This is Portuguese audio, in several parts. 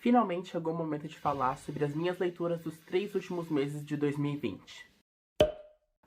Finalmente chegou o momento de falar sobre as minhas leituras dos 3 últimos meses de 2020.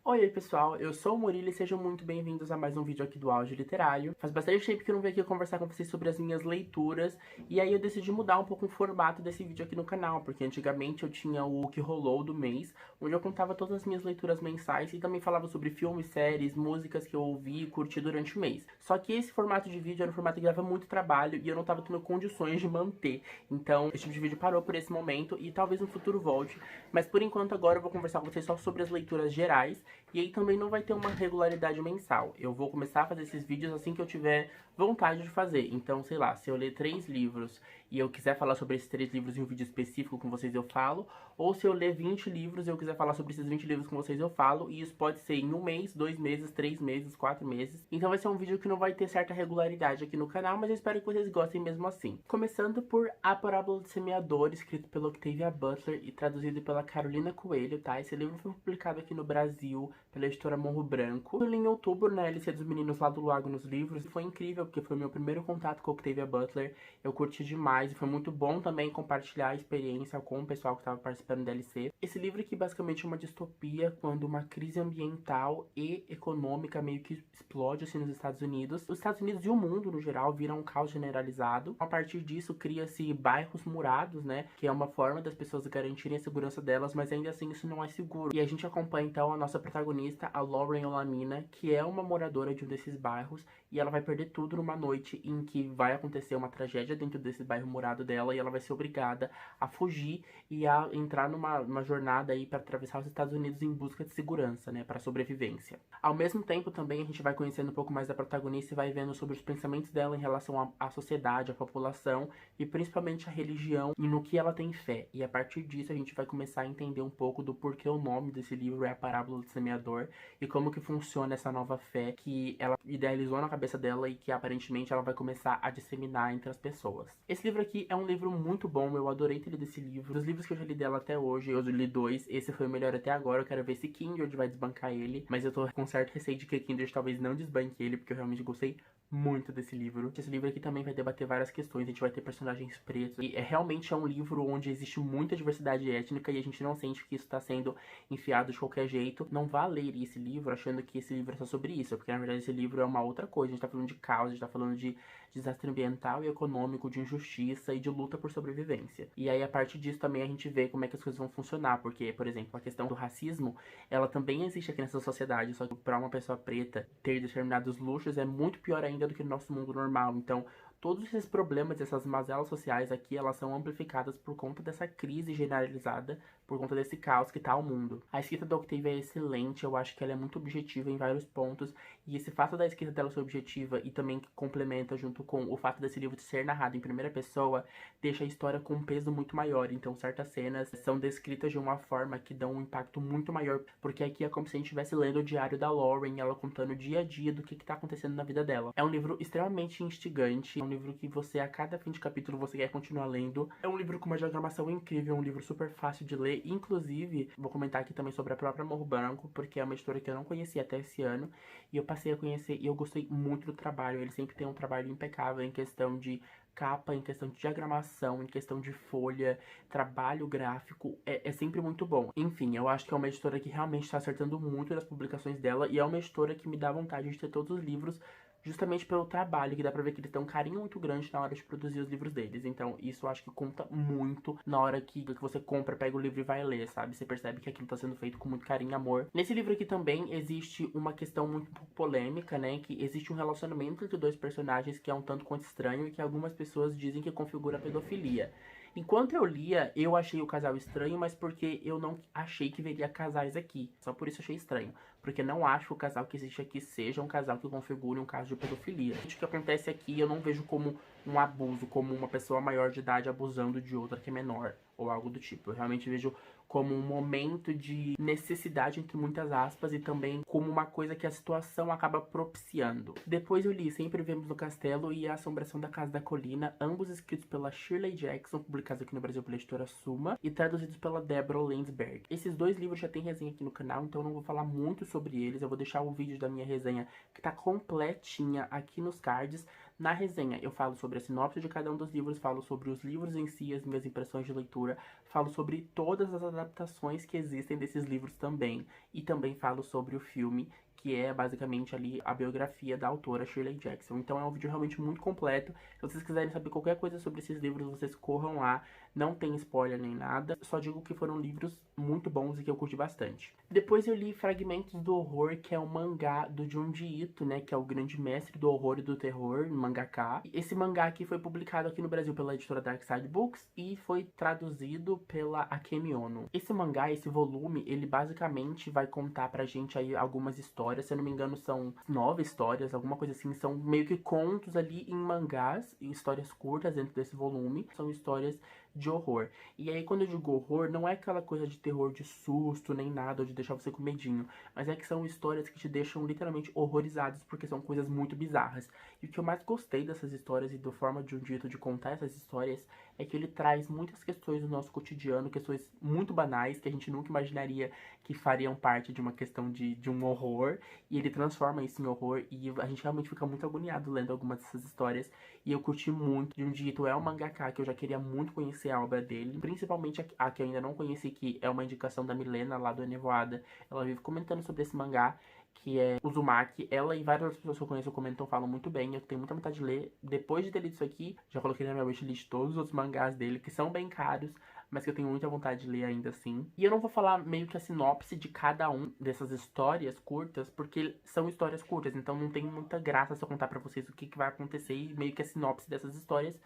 Oi pessoal, eu sou o Murilo e sejam muito bem-vindos a mais um vídeo aqui do Auge Literário. Faz bastante tempo que eu não venho aqui conversar com vocês sobre as minhas leituras, e aí eu decidi mudar um pouco o formato desse vídeo aqui no canal, porque antigamente eu tinha o que rolou do mês, onde eu contava todas as minhas leituras mensais e também falava sobre filmes, séries, músicas que eu ouvi e curti durante o mês. Só que esse formato de vídeo era um formato que dava muito trabalho e eu não tava tendo condições de manter, então esse tipo de vídeo parou por esse momento e talvez no futuro volte, mas por enquanto agora eu vou conversar com vocês só sobre as leituras gerais. E aí também não vai ter uma regularidade mensal. Eu vou começar a fazer esses vídeos assim que eu tiver vontade de fazer. Então, sei lá, se eu ler 3 livros e eu quiser falar sobre esses 3 livros em um vídeo específico com vocês, eu falo. Ou se eu ler 20 livros e eu quiser falar sobre esses 20 livros com vocês, eu falo. E isso pode ser em um mês, 2 meses, 3 meses, 4 meses. Então vai ser um vídeo que não vai ter certa regularidade aqui no canal, mas eu espero que vocês gostem mesmo assim. Começando por A Parábola do Semeador, escrito pela Octavia Butler e traduzido pela Carolina Coelho, tá? Esse livro foi publicado aqui no Brasil pela editora Morro Branco. Eu li em outubro na LC dos Meninos lá do Lago nos livros e foi incrível, porque foi meu primeiro contato com a Octavia Butler. Eu curti demais e foi muito bom também compartilhar a experiência com o pessoal que estava participando da LC. Esse livro aqui basicamente é uma distopia quando uma crise ambiental e econômica meio que explode assim nos Estados Unidos. Os Estados Unidos e o mundo no geral viram um caos generalizado. A partir disso cria-se bairros murados, né, que é uma forma das pessoas garantirem a segurança delas, mas ainda assim isso não é seguro. E a gente acompanha então a nossa protagonista, a Lauren Olamina, que é uma moradora de um desses bairros, e ela vai perder tudo numa noite em que vai acontecer uma tragédia dentro desse bairro morado dela, e ela vai ser obrigada a fugir e a entrar numa jornada aí para atravessar os Estados Unidos em busca de segurança, né, para sobrevivência. Ao mesmo tempo também a gente vai conhecendo um pouco mais da protagonista e vai vendo sobre os pensamentos dela em relação à sociedade, à população e principalmente à religião e no que ela tem fé. E a partir disso a gente vai começar a entender um pouco do porquê o nome desse livro é A Parábola do Semeador e como que funciona essa nova fé que ela idealizou na cabeça dela e que aparentemente ela vai começar a disseminar entre as pessoas. Esse livro aqui é um livro muito bom, eu adorei ter lido esse livro. Dos livros que eu já li dela até hoje, eu li 2, esse foi o melhor até agora. Eu quero ver se Kindred vai desbancar ele, mas eu tô com certo receio de que Kindred talvez não desbanque ele, porque eu realmente gostei muito desse livro. Esse livro aqui também vai debater várias questões, a gente vai ter personagens pretos, e realmente é um livro onde existe muita diversidade étnica e a gente não sente que isso está sendo enfiado de qualquer jeito. Não vá ler esse livro achando que esse livro é só sobre isso, porque na verdade esse livro é uma outra coisa. A gente tá falando de caos, a gente tá falando de desastre ambiental e econômico, de injustiça e de luta por sobrevivência. E aí a partir disso também a gente vê como é que as coisas vão funcionar, porque, por exemplo, a questão do racismo, ela também existe aqui nessa sociedade, só que para uma pessoa preta ter determinados luxos é muito pior ainda do que no nosso mundo normal. Então todos esses problemas, essas mazelas sociais aqui, elas são amplificadas por conta dessa crise generalizada, por conta desse caos que tá o mundo. A escrita da Octavia é excelente, eu acho que ela é muito objetiva em vários pontos, e esse fato da escrita dela ser objetiva e também que complementa junto com o fato desse livro de ser narrado em primeira pessoa, deixa a história com um peso muito maior. Então certas cenas são descritas de uma forma que dão um impacto muito maior, porque aqui é como se a gente estivesse lendo o diário da Lauren, ela contando dia a dia do que tá acontecendo na vida dela. É um livro extremamente instigante, é um livro que você, a cada fim de capítulo, você quer continuar lendo. É um livro com uma diagramação incrível, é um livro super fácil de ler. Inclusive, vou comentar aqui também sobre a própria Morro Branco, porque é uma editora que eu não conhecia até esse ano, e eu passei a conhecer e eu gostei muito do trabalho. Ele sempre tem um trabalho impecável em questão de capa, em questão de diagramação, em questão de folha, trabalho gráfico, é sempre muito bom. Enfim, eu acho que é uma editora que realmente está acertando muito nas publicações dela, e é uma editora que me dá vontade de ter todos os livros, justamente pelo trabalho, que dá pra ver que eles têm um carinho muito grande na hora de produzir os livros deles. Então isso eu acho que conta muito na hora que você compra, pega o livro e vai ler, sabe? Você percebe que aquilo tá sendo feito com muito carinho e amor. Nesse livro aqui também existe uma questão muito polêmica, né? Que existe um relacionamento entre 2 personagens que é um tanto quanto estranho e que algumas pessoas dizem que configura pedofilia. Enquanto eu lia, eu achei o casal estranho, mas porque eu não achei que veria casais aqui. Só por isso eu achei estranho. Porque não acho que o casal que existe aqui seja um casal que configure um caso de pedofilia. O que acontece aqui eu não vejo como um abuso, como uma pessoa maior de idade abusando de outra que é menor, ou algo do tipo. Eu realmente vejo como um momento de necessidade, entre muitas aspas, e também como uma coisa que a situação acaba propiciando. Depois eu li Sempre Vivemos no Castelo e A Assombração da Casa da Colina, ambos escritos pela Shirley Jackson, publicados aqui no Brasil pela editora Suma, e traduzidos pela Deborah Landsberg. Esses 2 livros já tem resenha aqui no canal, então eu não vou falar muito sobre eles, eu vou deixar o vídeo da minha resenha, que tá completinha aqui nos cards. Na resenha eu falo sobre a sinopse de cada um dos livros, falo sobre os livros em si, as minhas impressões de leitura, falo sobre todas as adaptações que existem desses livros também, e também falo sobre o filme, que é basicamente ali a biografia da autora Shirley Jackson. Então é um vídeo realmente muito completo. Se vocês quiserem saber qualquer coisa sobre esses livros, vocês corram lá. Não tem spoiler nem nada. Só digo que foram livros muito bons e que eu curti bastante. Depois eu li Fragmentos do Horror, que é um mangá do Junji Ito, né? Que é o grande mestre do horror e do terror, mangaka. Esse mangá aqui foi publicado aqui no Brasil pela editora Dark Side Books e foi traduzido pela Akemi Ono. Esse mangá, esse volume, ele basicamente vai contar pra gente aí algumas histórias. Se eu não me engano, são 9 histórias, alguma coisa assim. São meio que contos ali em mangás, histórias curtas dentro desse volume. São histórias de horror. E aí, quando eu digo horror, não é aquela coisa de terror de susto, nem nada, ou de deixar você com medinho. Mas é que são histórias que te deixam literalmente horrorizados, porque são coisas muito bizarras. E o que eu mais gostei dessas histórias e da forma de um dito de contar essas histórias é que ele traz muitas questões do nosso cotidiano, questões muito banais, que a gente nunca imaginaria que fariam parte de uma questão de um horror. E ele transforma isso em horror, e a gente realmente fica muito agoniado lendo algumas dessas histórias. E eu curti muito. Junji Ito é um mangaka que eu já queria muito conhecer a obra dele, principalmente a que eu ainda não conheci, que é uma indicação da Milena lá do Enevoada. Ela vive comentando sobre esse mangá, que é Uzumaki. Ela e várias outras pessoas que eu conheço comentam, falam muito bem. Eu tenho muita vontade de ler. Depois de ter lido isso aqui, já coloquei na minha wishlist todos os outros mangás dele, que são bem caros, mas que eu tenho muita vontade de ler ainda assim. E eu não vou falar meio que a sinopse de cada um dessas histórias curtas, porque são histórias curtas, então não tem muita graça se eu contar pra vocês o que vai acontecer e meio que a sinopse dessas histórias,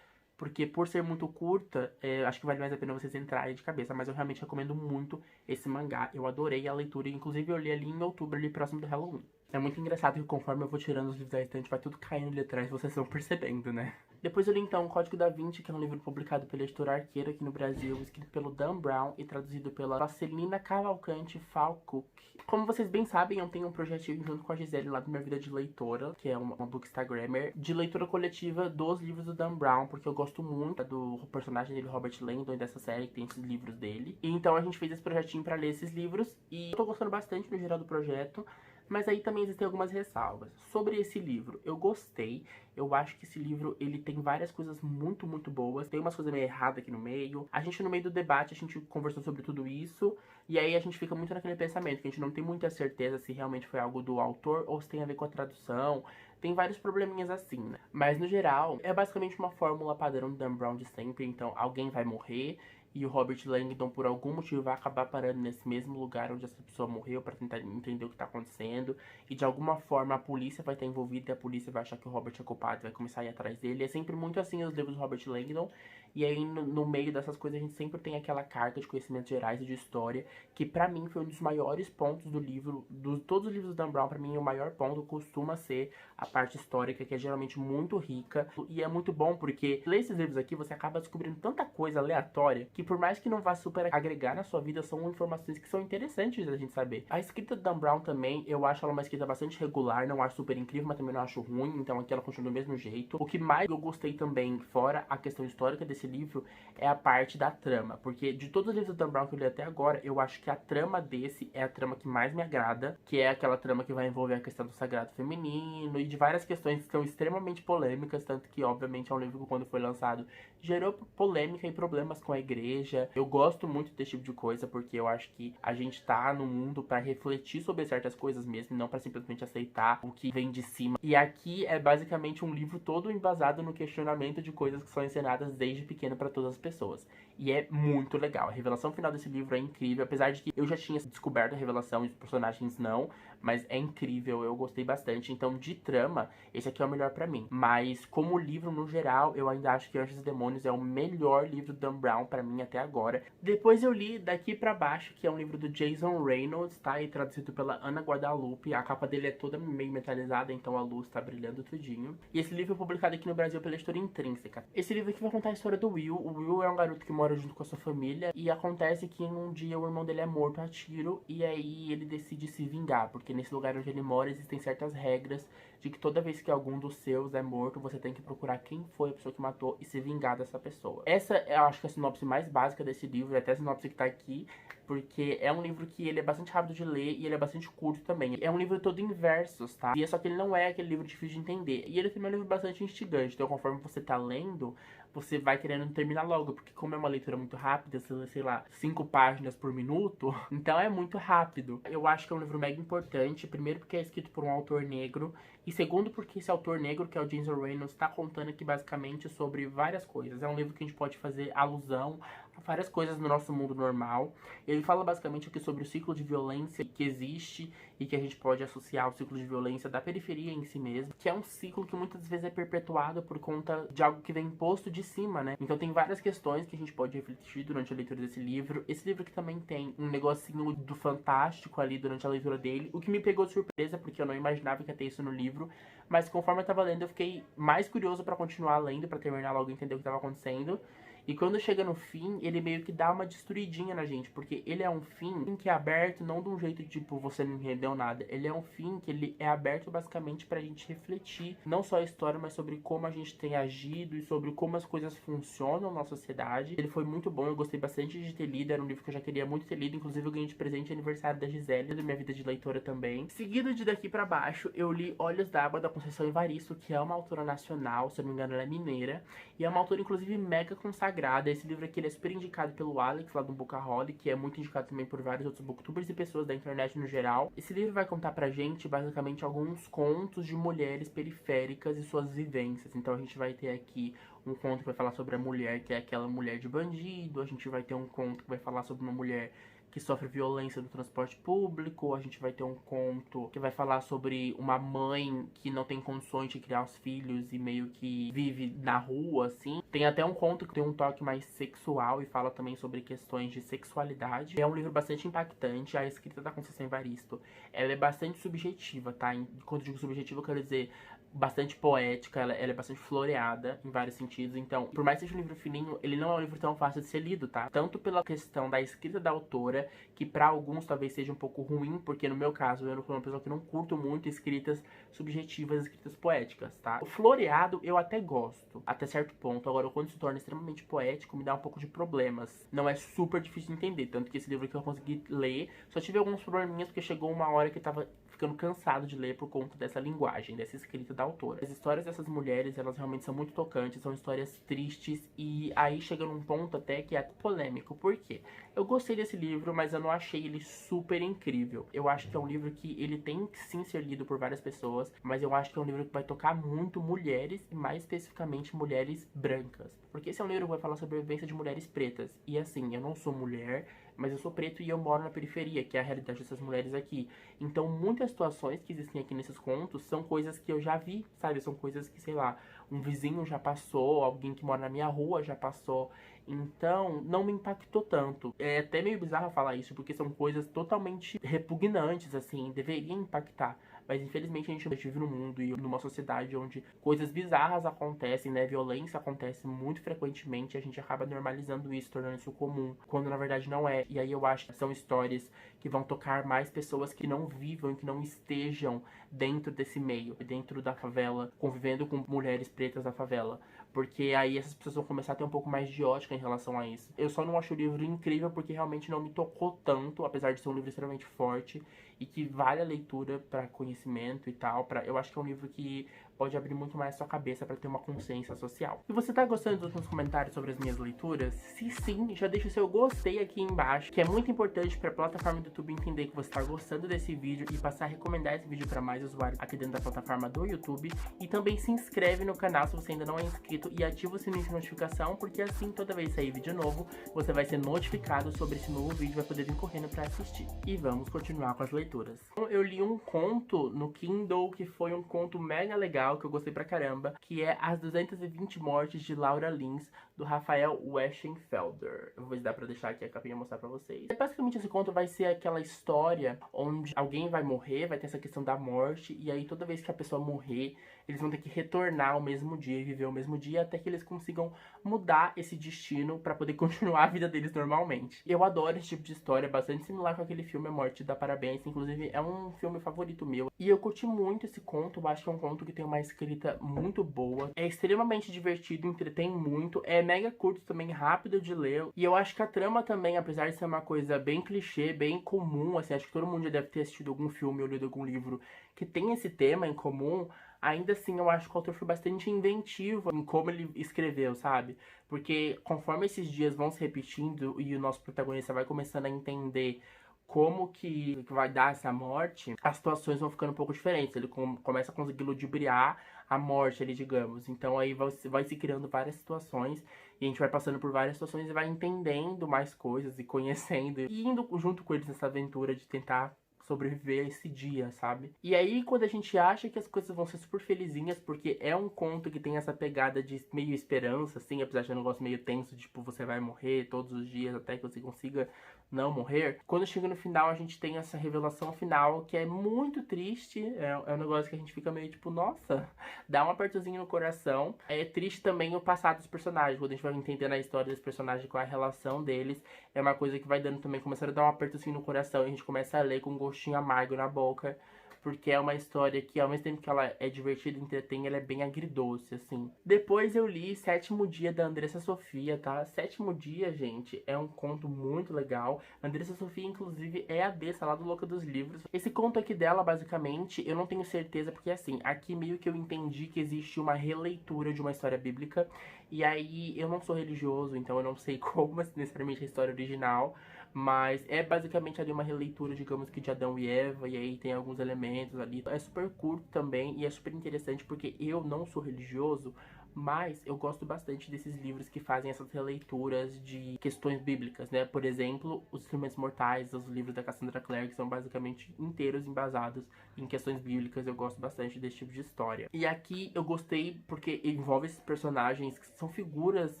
porque por ser muito curta, acho que vale mais a pena vocês entrarem de cabeça. Mas eu realmente recomendo muito esse mangá. Eu adorei a leitura, inclusive eu li ali em outubro, ali próximo do Halloween. É muito engraçado que conforme eu vou tirando os livros da estante, vai tudo caindo ali atrás, vocês estão percebendo, né? Depois eu li então Código da Vinci, que é um livro publicado pela editora Arqueiro aqui no Brasil, escrito pelo Dan Brown e traduzido pela Marcelina Cavalcante Falcook. Como vocês bem sabem, eu tenho um projetinho junto com a Gisele lá do Minha Vida de Leitora, que é uma bookstagrammer, de leitura coletiva dos livros do Dan Brown, porque eu gosto muito do personagem dele, Robert Langdon, e dessa série que tem esses livros dele. E então a gente fez esse projetinho pra ler esses livros, e eu tô gostando bastante no geral do projeto. Mas aí também existem algumas ressalvas. Sobre esse livro, eu gostei. Eu acho que esse livro, ele tem várias coisas muito, muito boas. Tem umas coisas meio erradas aqui no meio. A gente, no meio do debate, a gente conversou sobre tudo isso. E aí a gente fica muito naquele pensamento, que a gente não tem muita certeza se realmente foi algo do autor ou se tem a ver com a tradução. Tem vários probleminhas assim, né? Mas, no geral, é basicamente uma fórmula padrão do Dan Brown de sempre. Então, alguém vai morrer e o Robert Langdon, por algum motivo, vai acabar parando nesse mesmo lugar onde essa pessoa morreu pra tentar entender o que tá acontecendo. E de alguma forma a polícia vai estar envolvida e a polícia vai achar que o Robert é culpado e vai começar a ir atrás dele. É sempre muito assim os livros do Robert Langdon. E aí no meio dessas coisas a gente sempre tem aquela carga de conhecimentos gerais e de história, que pra mim foi um dos maiores pontos do livro, de todos os livros do Dan Brown. Pra mim o maior ponto costuma ser a parte histórica, que é geralmente muito rica. E é muito bom porque ler esses livros aqui você acaba descobrindo tanta coisa aleatória que por mais que não vá super agregar na sua vida, são informações que são interessantes da gente saber. A escrita do Dan Brown também, eu acho ela uma escrita bastante regular, não acho super incrível, mas também não acho ruim, então aqui ela continua do mesmo jeito. O que mais eu gostei também, fora a questão histórica desse livro, é a parte da trama, porque de todos os livros do Dan Brown que eu li até agora, eu acho que a trama desse é a trama que mais me agrada, que é aquela trama que vai envolver a questão do sagrado feminino e de várias questões que são extremamente polêmicas, tanto que obviamente é um livro que quando foi lançado gerou polêmica e problemas com a igreja. Eu gosto muito desse tipo de coisa, porque eu acho que a gente tá no mundo pra refletir sobre certas coisas mesmo, e não pra simplesmente aceitar o que vem de cima. E aqui é basicamente um livro todo embasado no questionamento de coisas que são ensinadas desde pequeno pra todas as pessoas. E é muito legal. A revelação final desse livro é incrível, apesar de que eu já tinha descoberto a revelação e os personagens não, mas é incrível, eu gostei bastante. Então, de trama, esse aqui é o melhor pra mim. Mas, como livro no geral, eu ainda acho que Anjos e Demônios é o melhor livro do Dan Brown pra mim até agora. Depois eu li Daqui Pra Baixo, que é um livro do Jason Reynolds, tá? E traduzido pela Ana Guadalupe. A capa dele é toda meio metalizada, então a luz tá brilhando tudinho. E esse livro é publicado aqui no Brasil pela editora Intrínseca. Esse livro aqui vai contar a história do Will. O Will é um garoto que mora junto com a sua família, e acontece que um dia o irmão dele é morto a tiro, e aí ele decide se vingar, porque nesse lugar onde ele mora existem certas regras de que toda vez que algum dos seus é morto, você tem que procurar quem foi a pessoa que matou e se vingar dessa pessoa. Essa eu acho que é a sinopse mais básica desse livro, até a sinopse que tá aqui. porque é um livro que ele é bastante rápido de ler e ele é bastante curto também. É um livro todo em versos, tá? E é só que ele não é aquele livro difícil de entender. E ele também é um livro bastante instigante, então conforme você tá lendo, você vai querendo terminar logo, porque como é uma leitura muito rápida, você lê, sei lá, 5 páginas por minuto, então é muito rápido. Eu acho que é um livro mega importante, primeiro porque é escrito por um autor negro, e segundo porque esse autor negro, que é o James Reynolds, tá contando aqui basicamente sobre várias coisas. É um livro que a gente pode fazer alusão a várias coisas no nosso mundo normal. Ele fala basicamente aqui sobre o ciclo de violência que existe e que a gente pode associar ao ciclo de violência da periferia em si mesmo, que é um ciclo que muitas vezes é perpetuado por conta de algo que vem imposto de cima, né? Então tem várias questões que a gente pode refletir durante a leitura desse livro. Esse livro aqui também tem um negocinho do fantástico ali durante a leitura dele, o que me pegou de surpresa, porque eu não imaginava que ia ter isso no livro, mas conforme eu tava lendo eu fiquei mais curioso pra continuar lendo, pra terminar logo e entender o que tava acontecendo. E quando chega no fim, ele meio que dá uma destruidinha na gente, porque ele é um fim que é aberto não de um jeito tipo, você não entendeu nada. Ele é um fim que ele é aberto basicamente pra gente refletir, não só a história, mas sobre como a gente tem agido e sobre como as coisas funcionam na sociedade. Ele foi muito bom, eu gostei bastante de ter lido, era um livro que eu já queria muito ter lido, inclusive eu ganhei de presente de aniversário da Gisele, da minha vida de leitora também. Seguido de daqui pra baixo, eu li Olhos d'Água, da Conceição Evaristo, que é uma autora nacional, se eu não me engano ela é mineira, e é uma autora inclusive mega consagrada. Esse livro aqui ele é super indicado pelo Alex, lá do Bookaholic, que é muito indicado também por vários outros booktubers e pessoas da internet no geral. Esse livro vai contar pra gente, basicamente, alguns contos de mulheres periféricas e suas vivências. Então a gente vai ter aqui um conto que vai falar sobre a mulher que é aquela mulher de bandido, a gente vai ter um conto que vai falar sobre uma mulher que sofre violência no transporte público, a gente vai ter um conto que vai falar sobre uma mãe que não tem condições de criar os filhos e meio que vive na rua, assim. Tem até um conto que tem um toque mais sexual e fala também sobre questões de sexualidade. É um livro bastante impactante, a escrita da Conceição Evaristo, ela é bastante subjetiva, tá? Quando eu digo subjetiva, eu quero dizer bastante poética, ela é bastante floreada em vários sentidos. Então, por mais que seja um livro fininho, ele não é um livro tão fácil de ser lido, tá? Tanto pela questão da escrita da autora, que pra alguns talvez seja um pouco ruim, porque no meu caso eu sou uma pessoa que não curto muito escritas subjetivas, escritas poéticas, tá? O floreado eu até gosto, até certo ponto. Agora, quando se torna extremamente poético, me dá um pouco de problemas. Não é super difícil de entender, tanto que esse livro que eu consegui ler, só tive alguns probleminhas, porque chegou uma hora que eu tava ficando cansado de ler por conta dessa linguagem, dessa escrita da autora. As histórias dessas mulheres, elas realmente são muito tocantes, são histórias tristes, e aí chega num ponto até que é polêmico. Por quê? Eu gostei desse livro, mas eu não achei ele super incrível. Eu acho que é um livro que ele tem que sim ser lido por várias pessoas, mas eu acho que é um livro que vai tocar muito mulheres, e mais especificamente mulheres brancas. Porque esse é um livro que vai falar sobre a vivência de mulheres pretas. E assim, eu não sou mulher, mas eu sou preto e eu moro na periferia, que é a realidade dessas mulheres aqui. Então, muitas situações que existem aqui nesses contos são coisas que eu já vi, sabe? São coisas que, sei lá, um vizinho já passou, alguém que mora na minha rua já passou. Então, não me impactou tanto. É até meio bizarro falar isso, porque são coisas totalmente repugnantes, assim, deveriam impactar. Mas infelizmente a gente vive num mundo e numa sociedade onde coisas bizarras acontecem, né? Violência acontece muito frequentemente, a gente acaba normalizando isso, tornando isso comum, quando na verdade não é. E aí eu acho que são histórias que vão tocar mais pessoas que não vivam, que não estejam dentro desse meio, dentro da favela, convivendo com mulheres pretas da favela. Porque aí essas pessoas vão começar a ter um pouco mais de ótica em relação a isso. Eu só não acho o livro incrível porque realmente não me tocou tanto, apesar de ser um livro extremamente forte e que vale a leitura para conhecimento e tal. Eu acho que é um livro que pode abrir muito mais sua cabeça para ter uma consciência social. E você tá gostando dos meus comentários sobre as minhas leituras? Se sim, já deixa o seu gostei aqui embaixo, que é muito importante para a plataforma do YouTube entender que você tá gostando desse vídeo e passar a recomendar esse vídeo para mais usuários aqui dentro da plataforma do YouTube. E também se inscreve no canal se você ainda não é inscrito e ativa o sininho de notificação, porque assim toda vez que sair vídeo novo, você vai ser notificado sobre esse novo vídeo e vai poder vir correndo para assistir. E vamos continuar com as leituras. Eu li um conto no Kindle que foi um conto mega legal, que eu gostei pra caramba, que é As 220 Mortes de Laura Lins, do Rafael Weschenfelder. Eu vou ver se dá pra deixar aqui a capinha e mostrar pra vocês. Basicamente esse conto vai ser aquela história onde alguém vai morrer, vai ter essa questão da morte, e aí toda vez que a pessoa morrer, eles vão ter que retornar ao mesmo dia e viver o mesmo dia até que eles consigam mudar esse destino pra poder continuar a vida deles normalmente. Eu adoro esse tipo de história, bastante similar com aquele filme A Morte dá Parabéns, inclusive é um filme favorito meu. E eu curti muito esse conto, eu acho que é um conto que tem uma escrita muito boa, é extremamente divertido, entretém muito, é mega curto também, rápido de ler, e eu acho que a trama também, apesar de ser uma coisa bem clichê, bem comum, assim, acho que todo mundo já deve ter assistido algum filme ou lido algum livro que tem esse tema em comum, ainda assim eu acho que o autor foi bastante inventivo em como ele escreveu, sabe? Porque conforme esses dias vão se repetindo e o nosso protagonista vai começando a entender como que vai dar essa morte, as situações vão ficando um pouco diferentes. Ele começa a conseguir ludibriar a morte ali, digamos. Então aí vai se criando várias situações e a gente vai passando por várias situações e vai entendendo mais coisas e conhecendo e indo junto com eles nessa aventura de tentar sobreviver a esse dia, sabe? E aí, quando a gente acha que as coisas vão ser super felizinhas, porque é um conto que tem essa pegada de meio esperança, assim, apesar de ser um negócio meio tenso, tipo, você vai morrer todos os dias até que você consiga não morrer. Quando chega no final, a gente tem essa revelação final que é muito triste, é um negócio que a gente fica meio tipo, nossa, dá um apertozinho no coração. É triste também o passado dos personagens, quando a gente vai entendendo a história dos personagens, qual é a relação deles, é uma coisa que vai dando também, começando a dar um apertozinho no coração, e a gente começa a ler com um gostinho amargo na boca, porque é uma história que, ao mesmo tempo que ela é divertida e entretém, ela é bem agridoce, assim. Depois eu li Sétimo Dia, da Andressa Sofia, tá? Sétimo Dia, gente, é um conto muito legal. A Andressa Sofia, inclusive, é a dessa lá do Louca dos Livros. Esse conto aqui dela, basicamente, eu não tenho certeza, porque, assim, aqui meio que eu entendi que existe uma releitura de uma história bíblica, e aí eu não sou religioso, então eu não sei como necessariamente a história original, mas é basicamente ali uma releitura, digamos que de Adão e Eva, e aí tem alguns elementos ali. É super curto também e é super interessante porque eu não sou religioso, mas eu gosto bastante desses livros que fazem essas releituras de questões bíblicas, né? Por exemplo, Os Instrumentos Mortais, os livros da Cassandra Clare, que são basicamente inteiros embasados em questões bíblicas. Eu gosto bastante desse tipo de história. E aqui eu gostei porque envolve esses personagens que são figuras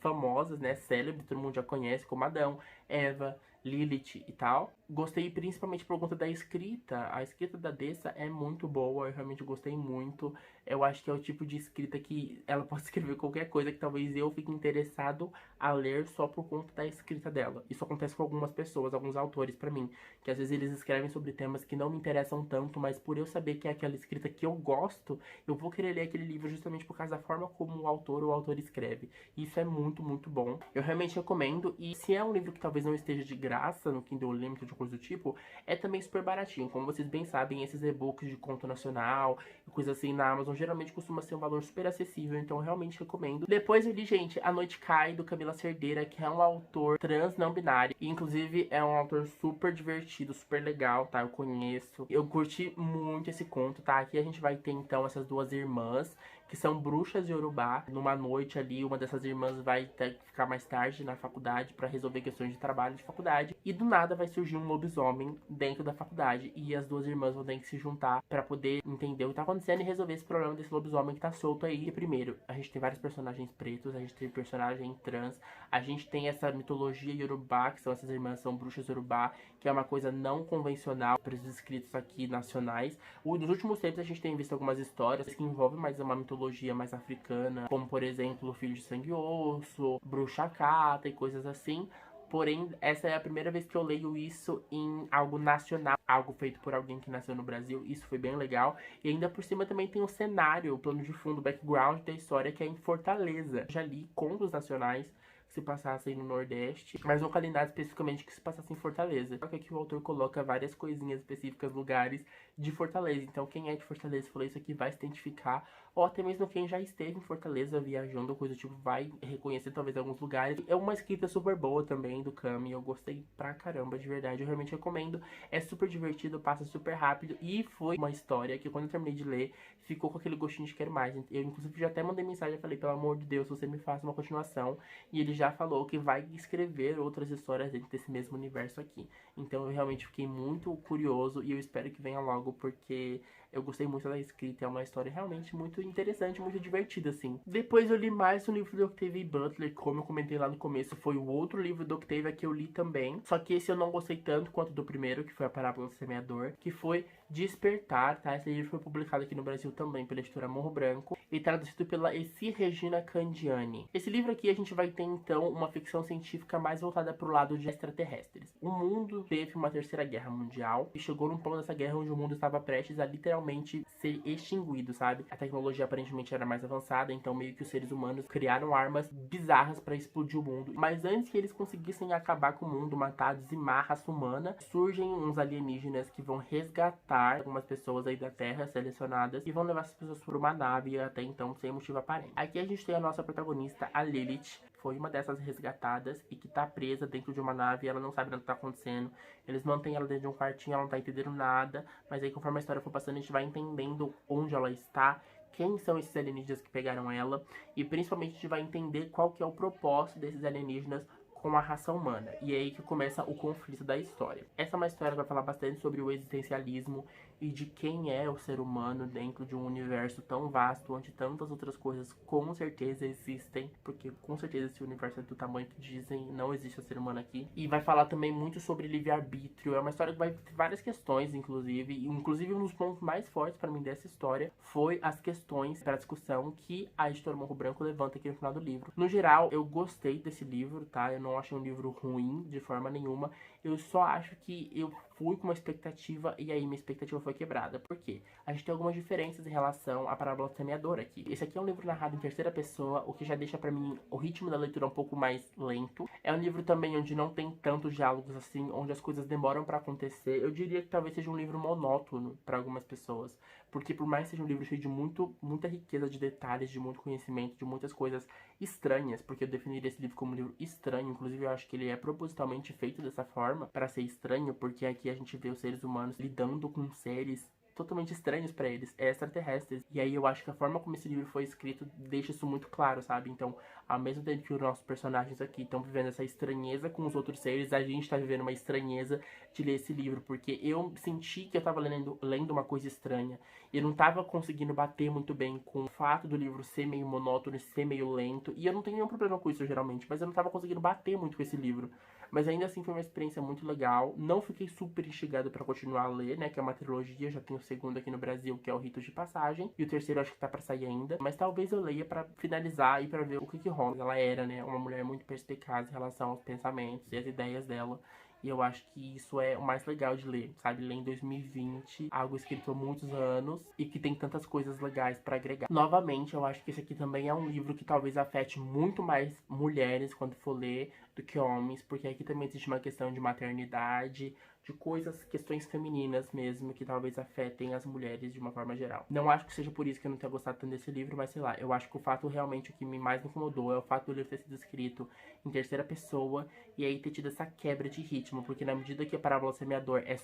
famosas, né? Célebres, todo mundo já conhece, como Adão, Eva, Lilith e tal. Gostei principalmente por conta da escrita. A escrita da Dessa é muito boa, eu realmente gostei muito. Eu acho que é o tipo de escrita que ela pode escrever qualquer coisa que talvez eu fique interessado a ler só por conta da escrita dela. Isso acontece com algumas pessoas, alguns autores pra mim, que às vezes eles escrevem sobre temas que não me interessam tanto, mas por eu saber que é aquela escrita que eu gosto, eu vou querer ler aquele livro justamente por causa da forma como o autor ou o autor escreve. Isso é muito, muito bom. Eu realmente recomendo, e se é um livro que talvez não esteja de graça no Kindle Unlimited ou coisa do tipo, é também super baratinho. Como vocês bem sabem, esses e-books de conto nacional e coisa assim na Amazon geralmente costuma ser um valor super acessível, então eu realmente recomendo. Depois eu li, gente, A Noite Cai, do Camila Cerdeira, que é um autor trans não binário, e inclusive é um autor super divertido, super legal, tá? Eu conheço. Eu curti muito esse conto, tá? Aqui a gente vai ter então essas duas irmãs que são bruxas de Yorubá. Numa noite ali, uma dessas irmãs vai ter que ficar mais tarde na faculdade pra resolver questões de trabalho de faculdade, e do nada vai surgir um lobisomem dentro da faculdade, e as duas irmãs vão ter que se juntar pra poder entender o que tá acontecendo e resolver esse problema desse lobisomem que tá solto aí. E primeiro, a gente tem vários personagens pretos, a gente tem personagem trans, a gente tem essa mitologia Yorubá, que são essas irmãs, são bruxas Yorubá, que é uma coisa não convencional para os escritos aqui nacionais. Nos últimos tempos a gente tem visto algumas histórias que envolvem mais uma mitologia mais africana, como por exemplo o Filho de Sangue e Osso, Bruxa Cata e coisas assim. Porém, essa é a primeira vez que eu leio isso em algo nacional, algo feito por alguém que nasceu no Brasil. Isso foi bem legal. E ainda por cima também tem o cenário, o plano de fundo, o background da história, que é em Fortaleza. Já li contos nacionais que se passassem no Nordeste, mas localidades especificamente que se passassem em Fortaleza. Só que aqui o autor coloca várias coisinhas específicas, lugares de Fortaleza. Então quem é de Fortaleza falou isso aqui vai se identificar, ou até mesmo quem já esteve em Fortaleza viajando, coisa do tipo, vai reconhecer talvez alguns lugares. É uma escrita super boa também do Cami, eu gostei pra caramba, de verdade, eu realmente recomendo. É super divertido, passa super rápido, e foi uma história que quando eu terminei de ler, ficou com aquele gostinho de quero mais. Eu inclusive já até mandei mensagem e falei, pelo amor de Deus, você me faça uma continuação, e ele já falou que vai escrever outras histórias dentro desse mesmo universo aqui. Então eu realmente fiquei muito curioso e eu espero que venha logo, porque Eu gostei muito da escrita, é uma história realmente muito interessante, muito divertida, assim. Depois eu li mais um livro do Octavia Butler, como eu comentei lá no começo, foi o outro livro do Octavia que eu li também. Só que esse eu não gostei tanto quanto do primeiro, que foi A Parábola do Semeador, que foi Despertar, tá? Esse livro foi publicado aqui no Brasil também pela editora Morro Branco e traduzido pela Essi Regina Candiani. Esse livro aqui a gente vai ter então uma ficção científica mais voltada para o lado de extraterrestres. O mundo teve uma terceira guerra mundial e chegou num ponto dessa guerra onde o mundo estava prestes a literalmente ser extinguido, sabe? A tecnologia aparentemente era mais avançada, então meio que os seres humanos criaram armas bizarras para explodir o mundo. Mas antes que eles conseguissem acabar com o mundo, matar, dizimar a raça humana, surgem uns alienígenas que vão resgatar algumas pessoas aí da Terra selecionadas e vão levar essas pessoas por uma nave até então sem motivo aparente. Aqui a gente tem a nossa protagonista, a Lilith, foi uma dessas resgatadas e que tá presa dentro de uma nave e ela não sabe nada que tá acontecendo. Eles mantêm ela dentro de um quartinho, ela não tá entendendo nada, mas aí conforme a história for passando a gente vai entendendo onde ela está, quem são esses alienígenas que pegaram ela e principalmente a gente vai entender qual que é o propósito desses alienígenas com a raça humana. E é aí que começa o conflito da história. Essa é uma história que vai falar bastante sobre o existencialismo e de quem é o ser humano dentro de um universo tão vasto, onde tantas outras coisas com certeza existem, porque com certeza esse universo é do tamanho que dizem, não existe o ser humano aqui. E vai falar também muito sobre livre-arbítrio. É uma história que vai ter várias questões, inclusive um dos pontos mais fortes para mim dessa história foi as questões para discussão que a editora Morro Branco levanta aqui no final do livro. No geral, eu gostei desse livro, tá? Eu não achei um livro ruim de forma nenhuma. Eu só acho que eu fui com uma expectativa e aí minha expectativa foi quebrada. Por quê? A gente tem algumas diferenças em relação à Parábola do Semeador aqui. Esse aqui é um livro narrado em terceira pessoa, o que já deixa pra mim o ritmo da leitura um pouco mais lento. É um livro também onde não tem tantos diálogos assim, onde as coisas demoram pra acontecer. Eu diria que talvez seja um livro monótono pra algumas pessoas. Porque por mais que seja um livro cheio de muita riqueza de detalhes, de muito conhecimento, de muitas coisas estranhas, porque eu definiria esse livro como um livro estranho, inclusive eu acho que ele é propositalmente feito dessa forma, para ser estranho, porque aqui a gente vê os seres humanos lidando com seres totalmente estranhos pra eles, extraterrestres. E aí eu acho que a forma como esse livro foi escrito deixa isso muito claro, sabe? Então, ao mesmo tempo que os nossos personagens aqui estão vivendo essa estranheza com os outros seres, a gente tá vivendo uma estranheza de ler esse livro, porque eu senti que eu tava lendo uma coisa estranha. E eu não tava conseguindo bater muito bem com o fato do livro ser meio monótono, ser meio lento. E eu não tenho nenhum problema com isso, geralmente, mas eu não tava conseguindo bater muito com esse livro. Mas ainda assim foi uma experiência muito legal. Não fiquei super instigado pra continuar a ler, né? Que é uma trilogia, já tem o segundo aqui no Brasil, que é o Ritos de Passagem. E o terceiro acho que tá pra sair ainda. Mas talvez eu leia pra finalizar e pra ver o que rola. Ela era, né, uma mulher muito perspicaz em relação aos pensamentos e as ideias dela. E eu acho que isso é o mais legal de ler, sabe? Ler em 2020, algo escrito há muitos anos e que tem tantas coisas legais pra agregar. Novamente, eu acho que esse aqui também é um livro que talvez afete muito mais mulheres quando for ler do que homens, porque aqui também existe uma questão de maternidade, de coisas, questões femininas mesmo, que talvez afetem as mulheres de uma forma geral. Não acho que seja por isso que eu não tenha gostado tanto desse livro, mas sei lá, eu acho que o fato realmente, o que mais me incomodou é o fato do livro ter sido escrito em terceira pessoa e aí ter tido essa quebra de ritmo, porque na medida que a Parábola do Semeador é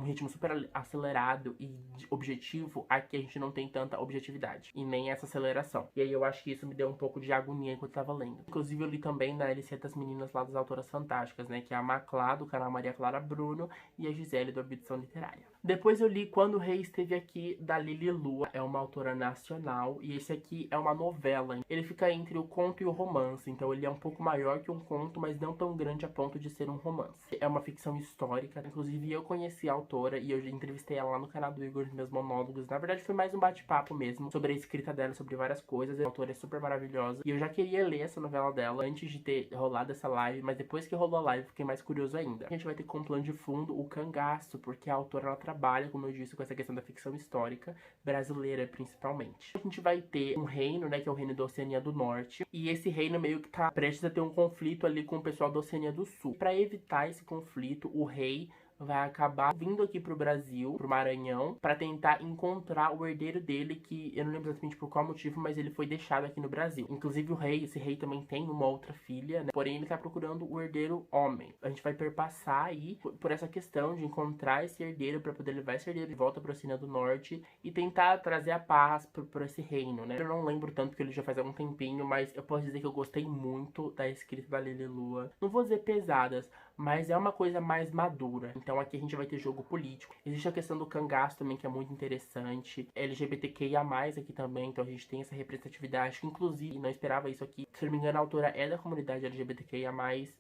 um ritmo super acelerado e objetivo, aqui a gente não tem tanta objetividade e nem essa aceleração. E aí eu acho que isso me deu um pouco de agonia enquanto eu tava lendo. Inclusive eu li também na LC das Meninas lá das Autoras Fantásticas, né, que é a Maclá, do canal Maria Clara Bruno, e a Gisele, do Abdução Literária. Depois eu li Quando o Rei Esteve Aqui, da Lili Lua, é uma autora nacional, e esse aqui é uma novela. Ele fica entre o conto e o romance, então ele é um pouco maior que um conto, mas não tão grande a ponto de ser um romance. É uma ficção histórica, inclusive eu conheci a autora e eu já entrevistei ela lá no canal do Igor nos meus monólogos. Na verdade foi mais um bate-papo mesmo, sobre a escrita dela, sobre várias coisas. A autora é super maravilhosa, e eu já queria ler essa novela dela antes de ter rolado essa live, mas depois que rolou a live fiquei mais curioso ainda. A gente vai ter como plano de fundo o Cangaço, porque a autora ela trabalha, como eu disse, com essa questão da ficção histórica brasileira principalmente. A gente vai ter um reino, né, que é o reino da Oceania do Norte, e esse reino meio que tá prestes a ter um conflito ali com o pessoal da Oceania do Sul. Para evitar esse conflito, o rei vai acabar vindo aqui pro Brasil, pro Maranhão, pra tentar encontrar o herdeiro dele, que eu não lembro exatamente por qual motivo, mas ele foi deixado aqui no Brasil. Inclusive esse rei também tem uma outra filha, né? Porém ele tá procurando o herdeiro homem. A gente vai perpassar aí por essa questão de encontrar esse herdeiro pra poder levar esse herdeiro de volta pra Oceania do Norte e tentar trazer a paz por esse reino, né? Eu não lembro tanto porque ele já faz algum tempinho, mas eu posso dizer que eu gostei muito da escrita da Lili Lua. Não vou dizer pesadas, mas é uma coisa mais madura. Então aqui a gente vai ter jogo político. Existe a questão do cangaço também, que é muito interessante. LGBTQIA+, aqui também, então a gente tem essa representatividade, que inclusive, não esperava isso aqui. Se não me engano, a autora é da comunidade LGBTQIA+,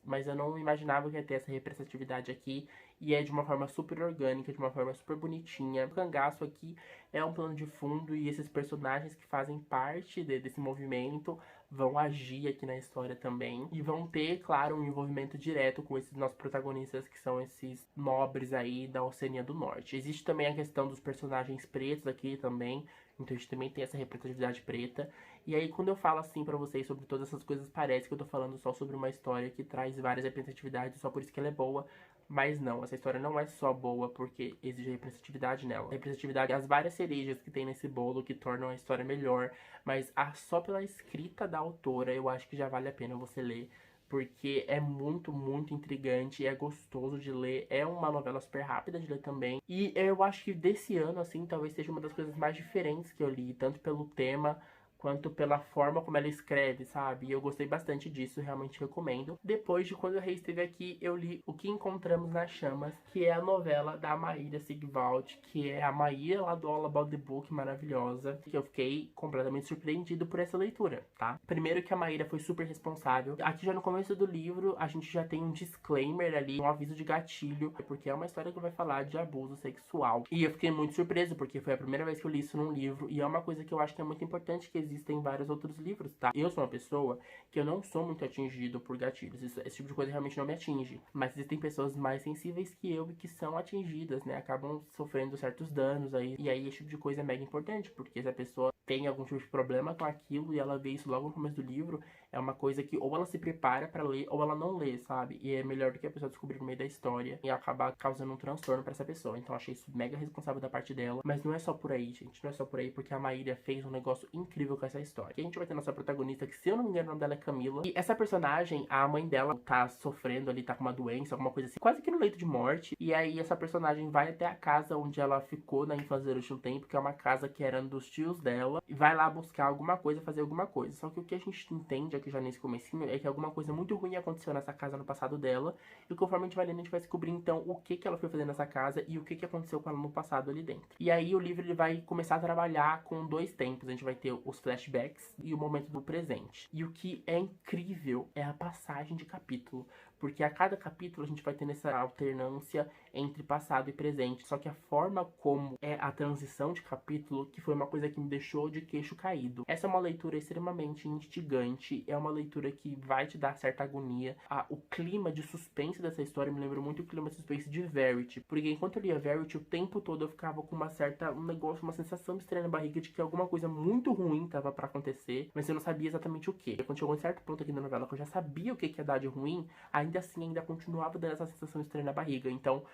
mas eu não imaginava que ia ter essa representatividade aqui. E é de uma forma super orgânica, de uma forma super bonitinha. O cangaço aqui é um plano de fundo e esses personagens que fazem parte desse movimento vão agir aqui na história também. E vão ter, claro, um envolvimento direto com esses nossos protagonistas, que são esses nobres aí da Oceania do Norte. Existe também a questão dos personagens pretos aqui também. Então a gente também tem essa representatividade preta. E aí quando eu falo assim pra vocês sobre todas essas coisas, parece que eu tô falando só sobre uma história que traz várias representatividades, só por isso que ela é boa. Mas não, essa história não é só boa porque exige representatividade nela. Representatividade, as várias cerejas que tem nesse bolo que tornam a história melhor. Mas só pela escrita da autora eu acho que já vale a pena você ler. Porque é muito, muito intrigante, é gostoso de ler, é uma novela super rápida de ler também. E eu acho que desse ano, assim, talvez seja uma das coisas mais diferentes que eu li, tanto pelo tema quanto pela forma como ela escreve, sabe? E eu gostei bastante disso, realmente recomendo. Depois de Quando o Rei Esteve Aqui, eu li O Que Encontramos nas Chamas, que é a novela da Maíra Sigvald, que é a Maíra lá do All About the Book, maravilhosa, que eu fiquei completamente surpreendido por essa leitura, tá? Primeiro que a Maíra foi super responsável. Aqui já no começo do livro, a gente já tem um disclaimer ali, um aviso de gatilho, porque é uma história que vai falar de abuso sexual. E eu fiquei muito surpreso, porque foi a primeira vez que eu li isso num livro, e é uma coisa que eu acho que é muito importante que existem vários outros livros, tá? Eu sou uma pessoa que eu não sou muito atingido por gatilhos. Esse tipo de coisa realmente não me atinge. Mas existem pessoas mais sensíveis que eu e que são atingidas, né? Acabam sofrendo certos danos aí. E aí esse tipo de coisa é mega importante, porque se a pessoa tem algum tipo de problema com aquilo e ela vê isso logo no começo do livro, é uma coisa que ou ela se prepara pra ler ou ela não lê, sabe? E é melhor do que a pessoa descobrir no meio da história e acabar causando um transtorno pra essa pessoa. Então eu achei isso mega responsável da parte dela. Mas não é só por aí, gente. Não é só por aí, porque a Maíra fez um negócio incrível com essa história. E a gente vai ter nossa protagonista, que se eu não me engano o nome dela é Camila. E essa personagem, a mãe dela tá sofrendo ali, tá com uma doença, alguma coisa assim, quase que no leito de morte. E aí essa personagem vai até a casa onde ela ficou na infância durante um tempo, que é uma casa que era dos tios dela, e vai lá buscar alguma coisa, fazer alguma coisa. Só que o que a gente entende aqui já nesse comecinho é que alguma coisa muito ruim aconteceu nessa casa no passado dela. E conforme a gente vai lendo, a gente vai descobrir então o que ela foi fazer nessa casa e o que aconteceu com ela no passado ali dentro. E aí o livro ele vai começar a trabalhar com dois tempos. A gente vai ter os flashbacks e o momento do presente. E o que é incrível é a passagem de capítulo. Porque a cada capítulo a gente vai ter essa alternância entre passado e presente. Só que a forma como é a transição de capítulo, que foi uma coisa que me deixou de queixo caído. Essa é uma leitura extremamente instigante. É uma leitura que vai te dar certa agonia. O clima de suspense dessa história me lembra muito o clima de suspense de Verity. Porque enquanto eu lia Verity, o tempo todo eu ficava com um negócio, uma sensação estranha na barriga de que alguma coisa muito ruim tava pra acontecer, mas eu não sabia exatamente o que. Quando chegou em certo ponto aqui na novela que eu já sabia o que ia dar de ruim, ainda assim ainda continuava dando essa sensação estranha na barriga. Então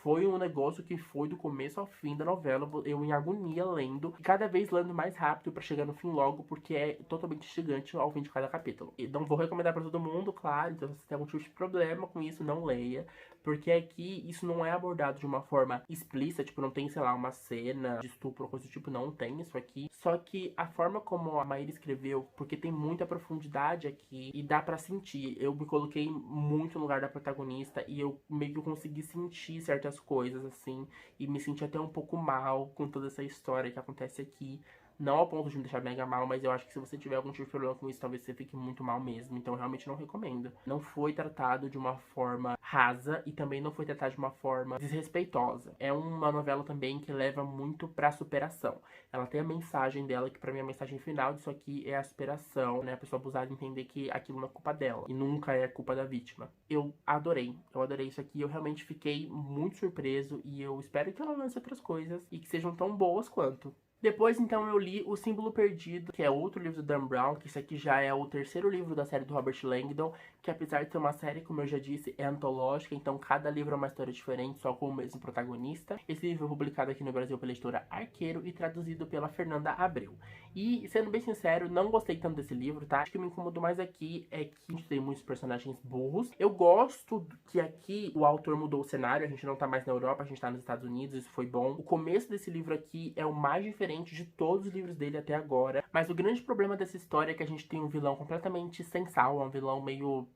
foi um negócio que foi do começo ao fim da novela, eu em agonia lendo, e cada vez lendo mais rápido pra chegar no fim logo, porque é totalmente instigante ao fim de cada capítulo. E não vou recomendar pra todo mundo, claro, então se você tem algum tipo de problema com isso, não leia, porque aqui isso não é abordado de uma forma explícita, tipo, não tem, sei lá, uma cena de estupro ou coisa do tipo, não tem isso aqui. Só que a forma como a Maíra escreveu, porque tem muita profundidade aqui e dá pra sentir. Eu me coloquei muito no lugar da protagonista e eu meio que consegui sentir certas coisas, assim, e me senti até um pouco mal com toda essa história que acontece aqui. Não ao ponto de me deixar mega mal, mas eu acho que se você tiver algum tipo de problema com isso, talvez você fique muito mal mesmo. Então eu realmente não recomendo. Não foi tratado de uma forma rasa e também não foi tratado de uma forma desrespeitosa. É uma novela também que leva muito pra superação. Ela tem a mensagem dela, que pra mim a mensagem final disso aqui é a superação, né? A pessoa abusada entender que aquilo não é culpa dela e nunca é culpa da vítima. Eu adorei isso aqui. Eu realmente fiquei muito surpreso e eu espero que ela lance outras coisas e que sejam tão boas quanto. Depois, então, eu li O Símbolo Perdido, que é outro livro do Dan Brown, que esse aqui já é o terceiro livro da série do Robert Langdon, que apesar de ser uma série, como eu já disse, é antológica, então cada livro é uma história diferente, só com o mesmo protagonista. Esse livro foi publicado aqui no Brasil pela editora Arqueiro e traduzido pela Fernanda Abreu. E, sendo bem sincero, não gostei tanto desse livro, tá? Acho que me incomodou mais aqui é que a gente tem muitos personagens burros. Eu gosto que aqui o autor mudou o cenário, a gente não tá mais na Europa, a gente tá nos Estados Unidos, isso foi bom. O começo desse livro aqui é o mais diferente de todos os livros dele até agora. Mas o grande problema dessa história é que a gente tem um vilão completamente sem sal, um vilão meio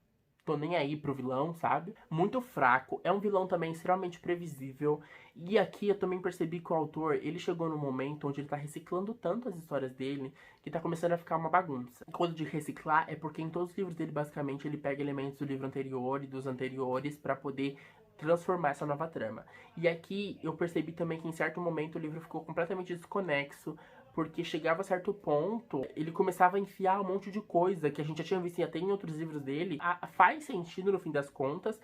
tô nem aí pro vilão, sabe? Muito fraco. É um vilão também extremamente previsível. E aqui eu também percebi que o autor, ele chegou num momento onde ele tá reciclando tanto as histórias dele, que tá começando a ficar uma bagunça. Quando de reciclar, é porque em todos os livros dele, basicamente, ele pega elementos do livro anterior e dos anteriores pra poder transformar essa nova trama. E aqui eu percebi também que em certo momento o livro ficou completamente desconexo, porque chegava a certo ponto, ele começava a enfiar um monte de coisa que a gente já tinha visto até em outros livros dele. Faz sentido no fim das contas,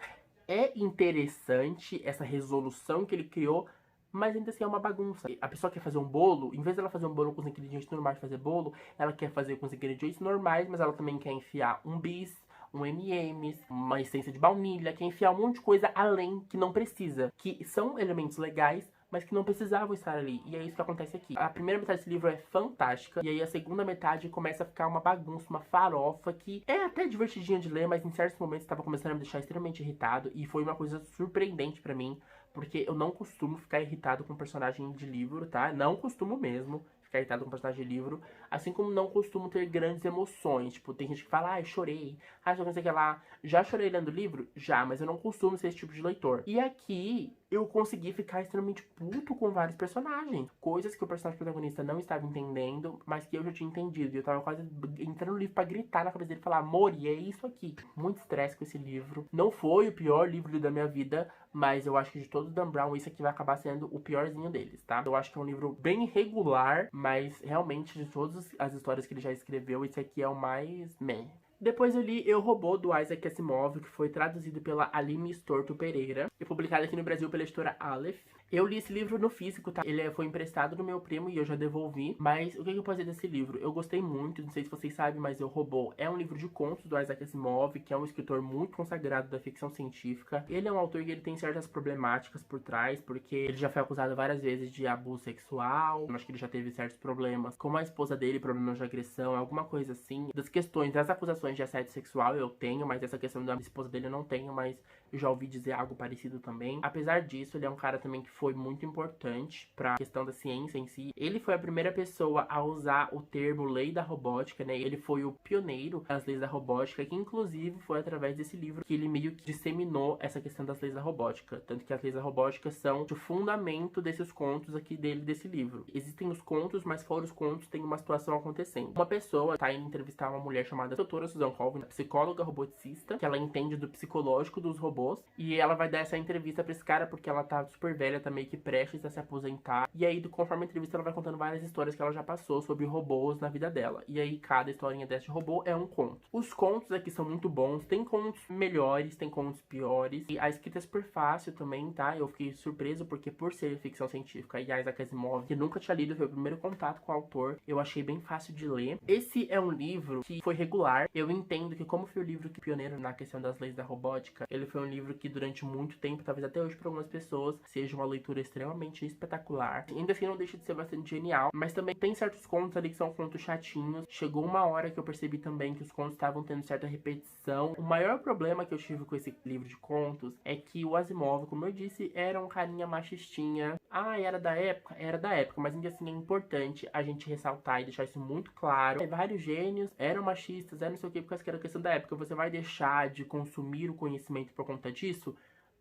é interessante essa resolução que ele criou, mas ainda assim é uma bagunça. A pessoa quer fazer um bolo, em vez dela fazer um bolo com os ingredientes normais de fazer bolo, ela quer fazer com os ingredientes normais, mas ela também quer enfiar um bis, um M&M's, uma essência de baunilha, quer enfiar um monte de coisa além que não precisa, que são elementos legais, mas que não precisavam estar ali. E é isso que acontece aqui. A primeira metade desse livro é fantástica, e aí a segunda metade começa a ficar uma bagunça, uma farofa, que é até divertidinha de ler, mas em certos momentos estava começando a me deixar extremamente irritado, e foi uma coisa surpreendente pra mim, porque eu não costumo ficar irritado com personagem de livro, tá? Não costumo mesmo ficar irritado com personagem de livro, assim como não costumo ter grandes emoções. Tipo, tem gente que fala, ai, chorei, ai, não sei o que lá. Já chorei lendo livro? Já, mas eu não costumo ser esse tipo de leitor. E aqui eu consegui ficar extremamente puto com vários personagens. Coisas que o personagem protagonista não estava entendendo, mas que eu já tinha entendido. E eu tava quase entrando no livro pra gritar na cabeça dele e falar, amor, e é isso aqui. Muito estresse com esse livro. Não foi o pior livro da minha vida, mas eu acho que de todos os Dan Brown, esse aqui vai acabar sendo o piorzinho deles, tá? Eu acho que é um livro bem regular, mas realmente de todas as histórias que ele já escreveu, esse aqui é o mais meh. Depois eu li Eu, Robô, do Isaac Asimov, que foi traduzido pela Aline Storto Pereira e publicado aqui no Brasil pela editora Aleph. Eu li esse livro no físico, tá? Ele foi emprestado do meu primo e eu já devolvi. Mas o que eu posso dizer desse livro? Eu gostei muito, não sei se vocês sabem, mas Eu, Robô é um livro de contos do Isaac Asimov, que é um escritor muito consagrado da ficção científica. Ele é um autor que ele tem certas problemáticas por trás, porque ele já foi acusado várias vezes de abuso sexual. Eu acho que ele já teve certos problemas com a esposa dele, problemas de agressão, alguma coisa assim. Das questões, das acusações de assédio sexual eu tenho, mas essa questão da esposa dele eu não tenho, mas eu já ouvi dizer algo parecido também. Apesar disso, ele é um cara também que foi muito importante pra questão da ciência em si. Ele foi a primeira pessoa a usar o termo lei da robótica, né? Ele foi o pioneiro das leis da robótica, que inclusive foi através desse livro que ele meio que disseminou essa questão das leis da robótica. Tanto que as leis da robótica são o fundamento desses contos aqui desse livro. Existem os contos, mas fora os contos tem uma situação acontecendo. Uma pessoa tá indo entrevistar uma mulher chamada doutora Susan Colvin, psicóloga roboticista, que ela entende do psicológico dos robôs, e ela vai dar essa entrevista pra esse cara porque ela tá super velha, tá meio que prestes a se aposentar. E aí, conforme a entrevista, ela vai contando várias histórias que ela já passou sobre robôs na vida dela. E aí, cada historinha desse robô é um conto. Os contos aqui são muito bons, tem contos melhores, tem contos piores. E a escrita é super fácil também, tá? Eu fiquei surpreso porque por ser ficção científica e Isaac Asimov, que nunca tinha lido, foi o primeiro contato com o autor, eu achei bem fácil de ler. Esse é um livro que foi regular. Eu entendo que como foi o livro que pioneiro na questão das leis da robótica, ele foi um livro que durante muito tempo, talvez até hoje para algumas pessoas, seja uma leitura extremamente espetacular. Ainda assim não deixa de ser bastante genial, mas também tem certos contos ali que são contos chatinhos. Chegou uma hora que eu percebi também que os contos estavam tendo certa repetição. O maior problema que eu tive com esse livro de contos é que o Asimov, como eu disse, era um carinha machistinha. Ah, era da época? Era da época, mas ainda assim é importante a gente ressaltar e deixar isso muito claro. Vários gênios eram machistas, eram não sei o que, por causa que era questão da época. Você vai deixar de consumir o conhecimento por conta disso?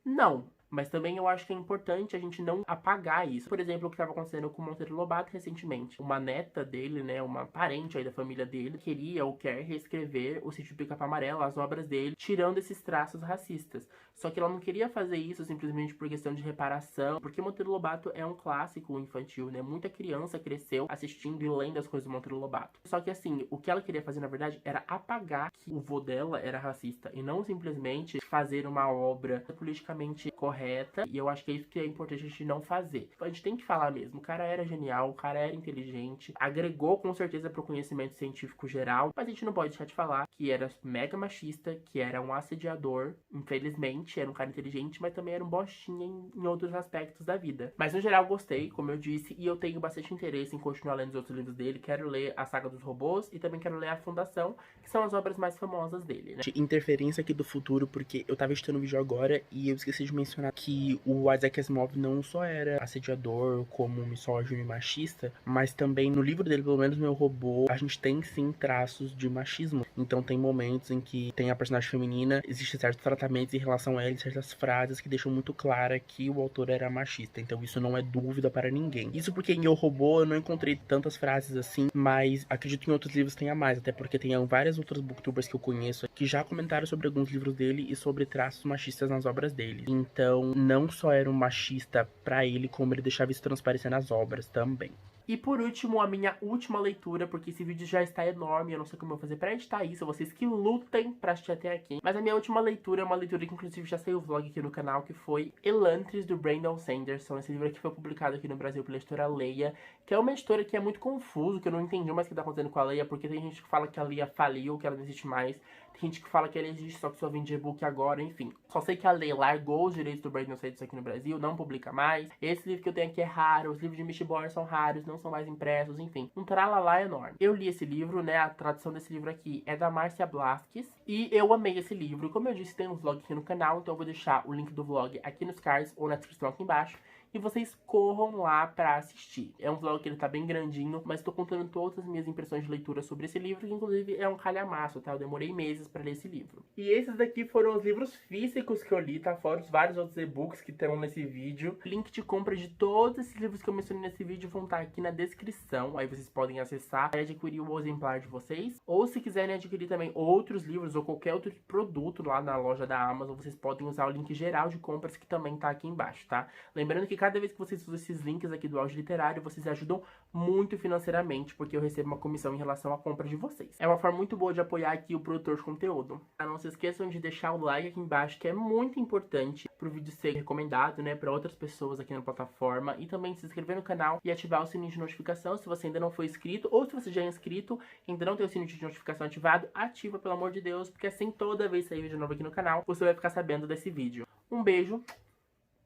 Não. Mas também eu acho que é importante a gente não apagar isso. Por exemplo, o que estava acontecendo com o Monteiro Lobato recentemente. Uma neta dele, né, uma parente aí da família dele, queria ou quer reescrever o Sítio Pica-Pau Amarelo, as obras dele, tirando esses traços racistas. Só que ela não queria fazer isso simplesmente por questão de reparação, porque Monteiro Lobato é um clássico infantil, né? Muita criança cresceu assistindo e lendo as coisas do Monteiro Lobato. Só que assim, o que ela queria fazer na verdade era apagar que o vô dela era racista e não simplesmente fazer uma obra politicamente correta. E eu acho que é isso que é importante a gente não fazer. A gente tem que falar mesmo. O cara era genial, o cara era inteligente, agregou com certeza pro conhecimento científico geral, mas a gente não pode deixar de falar que era mega machista, que era um assediador, infelizmente, era um cara inteligente, mas também era um bostinha em outros aspectos da vida. Mas no geral gostei, como eu disse, e eu tenho bastante interesse em continuar lendo os outros livros dele. Quero ler a Saga dos Robôs e também quero ler a Fundação, que são as obras mais famosas dele, né? Interferência aqui do futuro, porque eu tava editando o vídeo agora e eu esqueci de mencionar que o Isaac Asimov não só era assediador, como misógino e machista, mas também no livro dele, pelo menos Meu Robô, a gente tem sim traços de machismo. Então Então tem momentos em que tem a personagem feminina, existem certos tratamentos em relação a ela, certas frases que deixam muito clara que o autor era machista. Então isso não é dúvida para ninguém. Isso porque em Eu, Robô eu não encontrei tantas frases assim, mas acredito que em outros livros tenha mais, até porque tem várias outras booktubers que eu conheço que já comentaram sobre alguns livros dele e sobre traços machistas nas obras dele. Então não só era um machista pra ele, como ele deixava isso transparecer nas obras também. E por último, a minha última leitura, porque esse vídeo já está enorme, eu não sei como eu vou fazer pra editar isso, vocês que lutem pra assistir até aqui. Mas a minha última leitura é uma leitura que inclusive já saiu o vlog aqui no canal, que foi Elantris, do Brandon Sanderson. Esse livro aqui foi publicado aqui no Brasil pela editora Leia, que é uma editora que é muito confuso, que eu não entendi mais o que tá acontecendo com a Leia, porque tem gente que fala que a Leia faliu, que ela não existe mais. Tem gente que fala que ela existe, só que só vende e-book agora, enfim. Só sei que a Leia largou os direitos do Brandon Sanderson aqui no Brasil, não publica mais. Esse livro que eu tenho aqui é raro, os livros de Mistborn são raros, não são mais impressos, enfim. Um tralalá enorme. Eu li esse livro, né, a tradução desse livro aqui é da Márcia Blasques, e eu amei esse livro. Como eu disse, tem um vlog aqui no canal, então eu vou deixar o link do vlog aqui nos cards ou na descrição aqui embaixo. E vocês corram lá pra assistir. É um vlog que ele tá bem grandinho, mas tô contando todas as minhas impressões de leitura sobre esse livro, que inclusive é um calhamaço, tá? Eu demorei meses pra ler esse livro. E esses daqui foram os livros físicos que eu li, tá? Fora os vários outros e-books que estão nesse vídeo. Link de compra de todos esses livros que eu mencionei nesse vídeo vão estar aqui na descrição. Aí vocês podem acessar e adquirir o exemplar de vocês. Ou se quiserem adquirir também outros livros ou qualquer outro produto lá na loja da Amazon, vocês podem usar o link geral de compras que também tá aqui embaixo, tá? Lembrando que cada vez que vocês usam esses links aqui do Auge Literário, vocês ajudam muito financeiramente, porque eu recebo uma comissão em relação à compra de vocês. É uma forma muito boa de apoiar aqui o produtor de conteúdo. Não se esqueçam de deixar o like aqui embaixo, que é muito importante pro vídeo ser recomendado, né, para outras pessoas aqui na plataforma, e também se inscrever no canal e ativar o sininho de notificação se você ainda não foi inscrito, ou se você já é inscrito e ainda não tem o sininho de notificação ativado, ativa, pelo amor de Deus, porque assim toda vez que sair vídeo novo aqui no canal, você vai ficar sabendo desse vídeo. Um beijo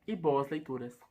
e boas leituras!